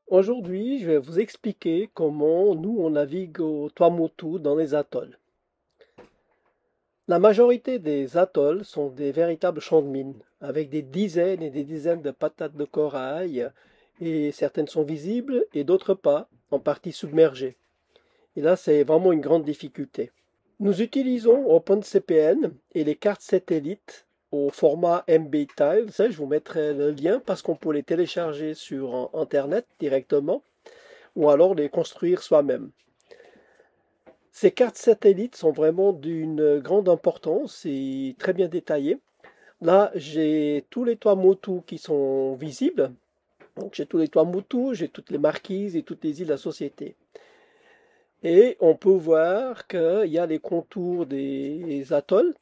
Aujourd'hui, je vais vous expliquer comment nous on navigue au Tuamotu dans les atolls. La majorité des atolls sont des véritables champs de mines, avec des dizaines et des dizaines de patates de corail, et certaines sont visibles et d'autres pas, en partie submergées. Et là, c'est vraiment une grande difficulté. Nous utilisons OpenCPN et les cartes satellites au format MB-Tile. Ça, je vous mettrai le lien parce qu'on peut les télécharger sur Internet directement ou alors les construire soi-même. Ces cartes satellites sont vraiment d'une grande importance et très bien détaillées. Là, j'ai tous les toits Motu qui sont visibles. Donc, j'ai tous les toits Motu, j'ai toutes les marquises et toutes les îles à société. Et on peut voir qu'il y a les contours des atolls.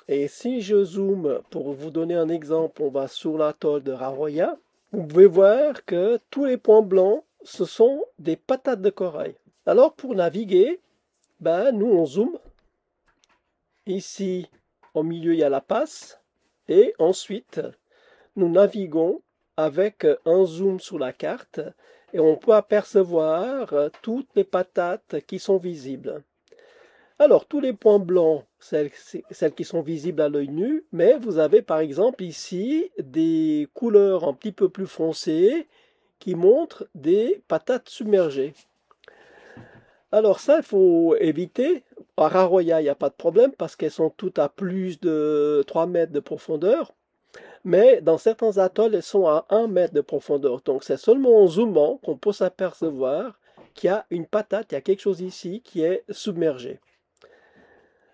Et si je zoome pour vous donner un exemple, on va sur l'atoll de Raroya. Vous pouvez voir que tous les points blancs, ce sont des patates de corail. Alors pour naviguer, nous on zoome. Ici, au milieu, il y a la passe. Et ensuite, nous naviguons avec un zoom sur la carte et on peut apercevoir toutes les patates qui sont visibles. Alors, tous les points blancs, celles qui sont visibles à l'œil nu, mais vous avez par exemple ici des couleurs un petit peu plus foncées qui montrent des patates submergées. Alors ça, il faut éviter. À Raroya, il n'y a pas de problème parce qu'elles sont toutes à plus de 3 mètres de profondeur. Mais dans certains atolls, elles sont à 1 mètre de profondeur. Donc c'est seulement en zoomant qu'on peut s'apercevoir qu'il y a une patate, il y a quelque chose ici qui est submergé.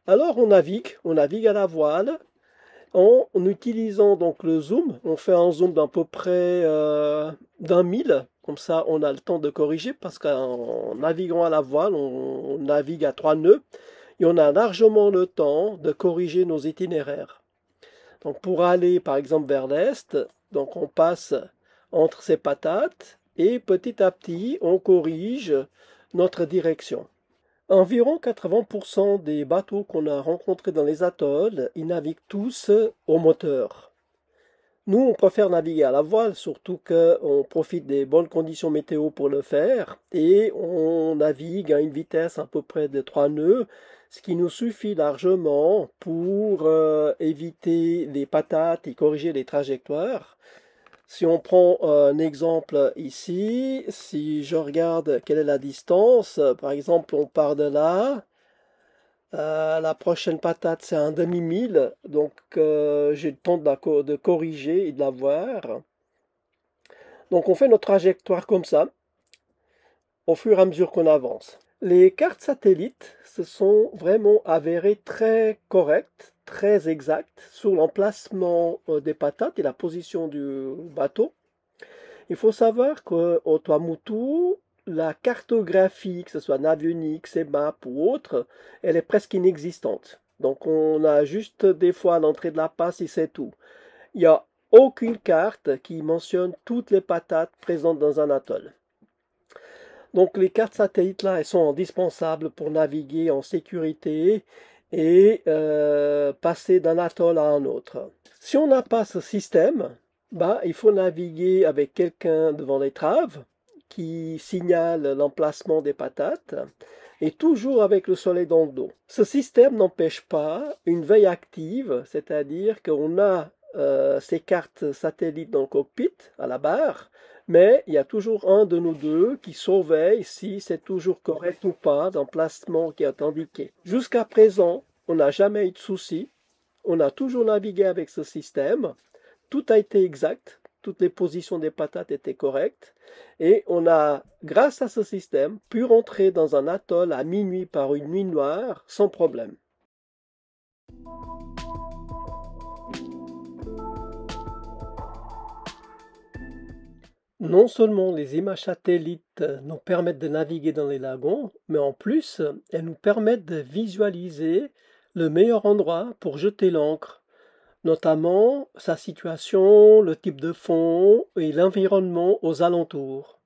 Alors on navigue à la voile en utilisant donc le zoom. On fait un zoom d'à peu près d'1 mille. Comme ça, on a le temps de corriger parce qu'en naviguant à la voile, on navigue à 3 nœuds et on a largement le temps de corriger nos itinéraires. Donc pour aller par exemple vers l'est, donc on passe entre ces patates et petit à petit on corrige notre direction. Environ 80% des bateaux qu'on a rencontrés dans les atolls, ils naviguent tous au moteur. Nous, on préfère naviguer à la voile, surtout qu'on profite des bonnes conditions météo pour le faire, et on navigue à une vitesse à peu près de 3 nœuds, ce qui nous suffit largement pour éviter les patates et corriger les trajectoires. Si on prend un exemple ici, si je regarde quelle est la distance, par exemple on part de là, la prochaine patate c'est un demi-mille, donc j'ai le temps de corriger et de la voir. Donc on fait notre trajectoire comme ça, au fur et à mesure qu'on avance. Les cartes satellites se sont vraiment avérées très correctes, très exactes sur l'emplacement des patates et la position du bateau. Il faut savoir qu'au Tuamotu, la cartographie, que ce soit Navionics, CMAP ou autre, elle est presque inexistante. Donc on a juste des fois l'entrée de la passe et c'est tout. Il n'y a aucune carte qui mentionne toutes les patates présentes dans un atoll. Donc les cartes satellites là, elles sont indispensables pour naviguer en sécurité et passer d'un atoll à un autre. Si on n'a pas ce système, il faut naviguer avec quelqu'un devant l'étrave qui signale l'emplacement des patates et toujours avec le soleil dans le dos. Ce système n'empêche pas une veille active, c'est-à-dire qu'on a ces cartes satellites dans le cockpit, à la barre, mais il y a toujours un de nous deux qui surveille si c'est toujours correct ou pas d'emplacement qui est indiqué. Jusqu'à présent, on n'a jamais eu de souci. On a toujours navigué avec ce système. Tout a été exact. Toutes les positions des patates étaient correctes. Et on a, grâce à ce système, pu rentrer dans un atoll à minuit par une nuit noire sans problème. Non seulement les images satellites nous permettent de naviguer dans les lagons, mais en plus, elles nous permettent de visualiser le meilleur endroit pour jeter l'ancre, notamment sa situation, le type de fond et l'environnement aux alentours.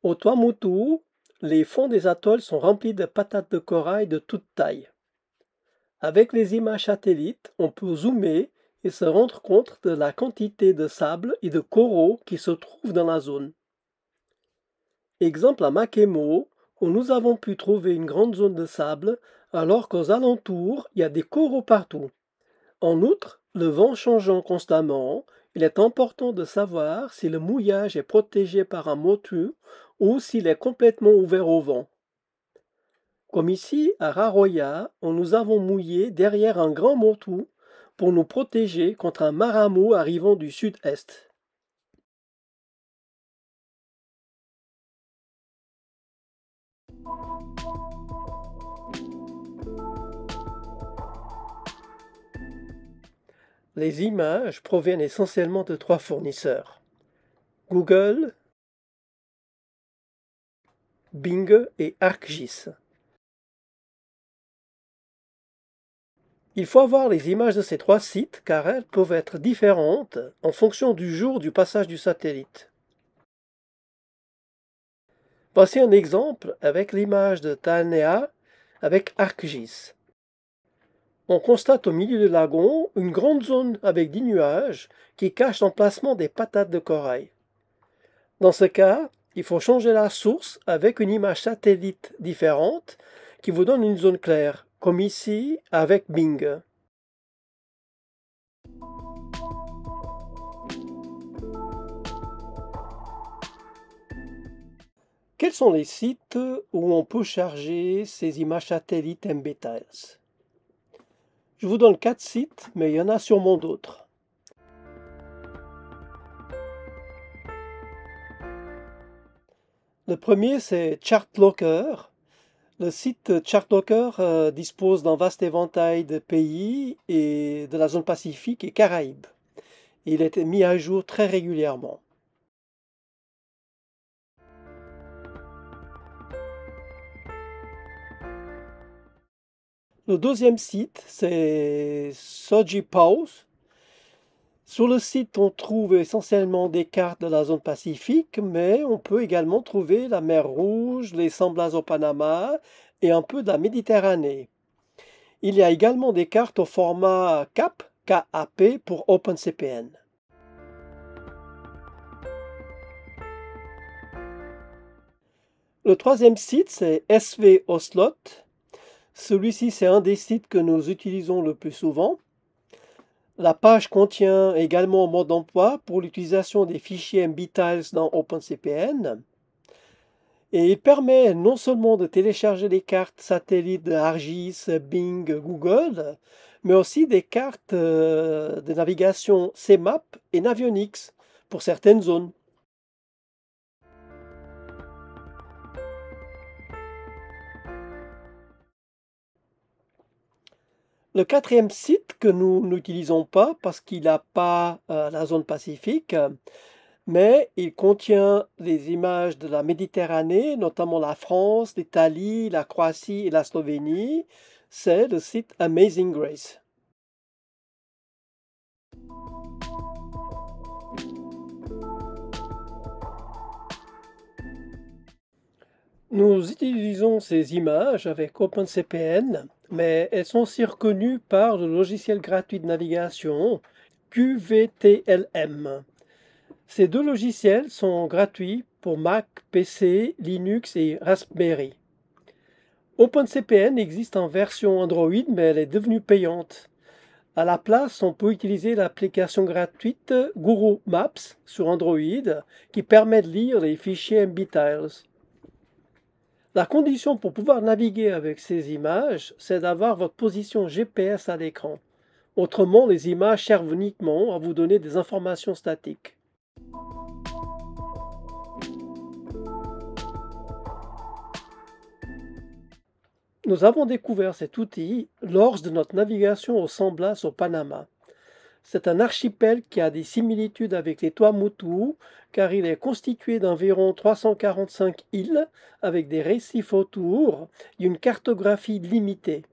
Au Tuamotu, les fonds des atolls sont remplis de patates de corail de toute taille. Avec les images satellites, on peut zoomer et se rendre compte de la quantité de sable et de coraux qui se trouvent dans la zone. Exemple à Makemo, où nous avons pu trouver une grande zone de sable, alors qu'aux alentours, il y a des coraux partout. En outre, le vent changeant constamment, il est important de savoir si le mouillage est protégé par un motu ou s'il est complètement ouvert au vent. Comme ici, à Raroya, où nous avons mouillé derrière un grand motu pour nous protéger contre un maramout arrivant du sud-est. Les images proviennent essentiellement de 3 fournisseurs: Google, Bing et ArcGIS. Il faut avoir les images de ces 3 sites car elles peuvent être différentes en fonction du jour du passage du satellite. Voici un exemple avec l'image de Taanea avec ArcGIS. On constate au milieu du lagon une grande zone avec des nuages qui cachent l'emplacement des patates de corail. Dans ce cas, il faut changer la source avec une image satellite différente qui vous donne une zone claire, comme ici avec Bing. Quels sont les sites où on peut charger ces images satellites MBTiles? Je vous donne 4 sites, mais il y en a sûrement d'autres. Le premier, c'est ChartLocker. Le site ChartLocker dispose d'un vaste éventail de pays et de la zone Pacifique et Caraïbes. Il est mis à jour très régulièrement. Le deuxième site, c'est SojiPaws. Sur le site, on trouve essentiellement des cartes de la zone Pacifique, mais on peut également trouver la mer Rouge, les Semblas au Panama et un peu de la Méditerranée. Il y a également des cartes au format CAP, KAP pour OpenCPN. Le troisième site, c'est SVOslot. Celui-ci, c'est un des sites que nous utilisons le plus souvent. La page contient également un mode d'emploi pour l'utilisation des fichiers MBTiles dans OpenCPN. Et il permet non seulement de télécharger des cartes satellites de ArcGIS, Bing, Google, mais aussi des cartes de navigation CMAP et Navionics pour certaines zones. Le quatrième site que nous n'utilisons pas parce qu'il n'a pas la zone Pacifique, mais il contient les images de la Méditerranée, notamment la France, l'Italie, la Croatie et la Slovénie, c'est le site Amazing Grace. Nous utilisons ces images avec OpenCPN, mais elles sont aussi reconnues par le logiciel gratuit de navigation QVTLM. Ces 2 logiciels sont gratuits pour Mac, PC, Linux et Raspberry. OpenCPN existe en version Android, mais elle est devenue payante. À la place, on peut utiliser l'application gratuite Guru Maps sur Android qui permet de lire les fichiers MBTiles. La condition pour pouvoir naviguer avec ces images, c'est d'avoir votre position GPS à l'écran. Autrement, les images servent uniquement à vous donner des informations statiques. Nous avons découvert cet outil lors de notre navigation au San Blas au Panama. C'est un archipel qui a des similitudes avec les Tuamotu car il est constitué d'environ 345 îles avec des récifs autour et une cartographie limitée.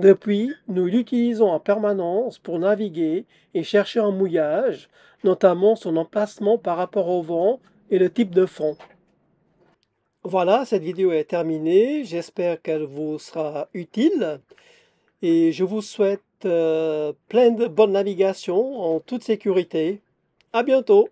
Depuis, nous l'utilisons en permanence pour naviguer et chercher un mouillage, notamment son emplacement par rapport au vent et le type de fond. Voilà, cette vidéo est terminée. J'espère qu'elle vous sera utile et je vous souhaite plein de bonne navigation en toute sécurité. À bientôt!